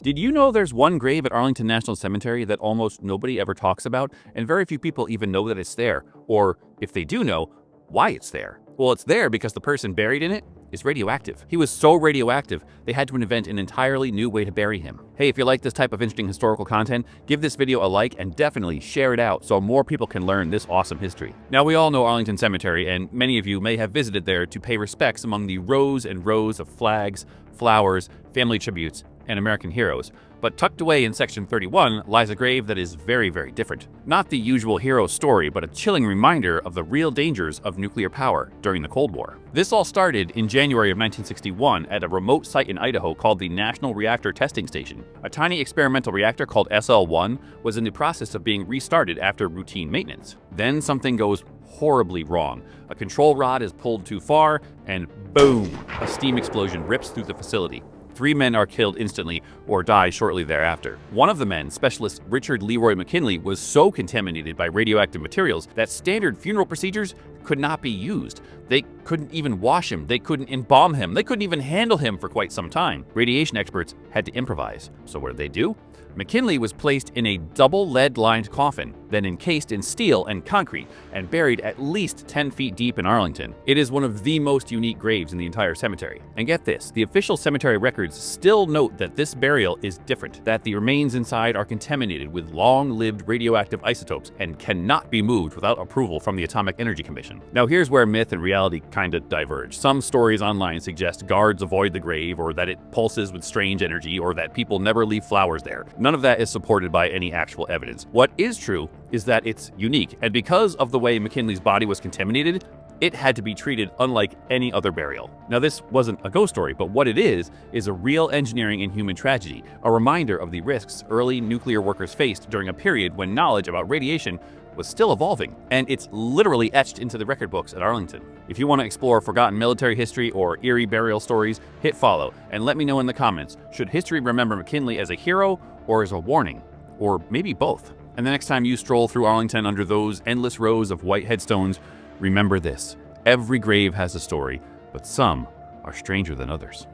Did you know there's one grave at Arlington National Cemetery that almost nobody ever talks about, and very few people even know that it's there, or if they do know, why it's there? Well, it's there because the person buried in it is radioactive. He was so radioactive, they had to invent an entirely new way to bury him. Hey, if you like this type of interesting historical content, give this video a like and definitely share it out so more people can learn this awesome history. Now, we all know Arlington Cemetery, and many of you may have visited there to pay respects among the rows and rows of flags, flowers, family tributes, and American heroes. But tucked away in Section 31 lies a grave that is very, very different. Not the usual hero story, but a chilling reminder of the real dangers of nuclear power during the Cold War. This all started in January of 1961 at a remote site in Idaho called the National Reactor Testing Station. A tiny experimental reactor called SL-1 was in the process of being restarted after routine maintenance. Then something goes horribly wrong. A control rod is pulled too far, and boom, a steam explosion rips through the facility. 3 men are killed instantly or die shortly thereafter. One of the men, Specialist Richard Leroy McKinley, was so contaminated by radioactive materials that standard funeral procedures could not be used. They couldn't even wash him, they couldn't embalm him, they couldn't even handle him for quite some time. Radiation experts had to improvise. So what did they do? McKinley was placed in a double lead-lined coffin, then encased in steel and concrete, and buried at least 10 feet deep in Arlington. It is one of the most unique graves in the entire cemetery. And get this, the official cemetery records still note that this burial is different, that the remains inside are contaminated with long-lived radioactive isotopes and cannot be moved without approval from the Atomic Energy Commission. Now here's where myth and reality kinda diverge. Some stories online suggest guards avoid the grave, or that it pulses with strange energy, or that people never leave flowers there. None of that is supported by any actual evidence. What is true is that it's unique, and because of the way McKinley's body was contaminated, it had to be treated unlike any other burial. Now, this wasn't a ghost story, but what it is a real engineering and human tragedy, a reminder of the risks early nuclear workers faced during a period when knowledge about radiation was still evolving, and it's literally etched into the record books at Arlington. If you want to explore forgotten military history or eerie burial stories, hit follow and let me know in the comments, should history remember McKinley as a hero or as a warning, or maybe both? And the next time you stroll through Arlington under those endless rows of white headstones, remember this: every grave has a story, but some are stranger than others.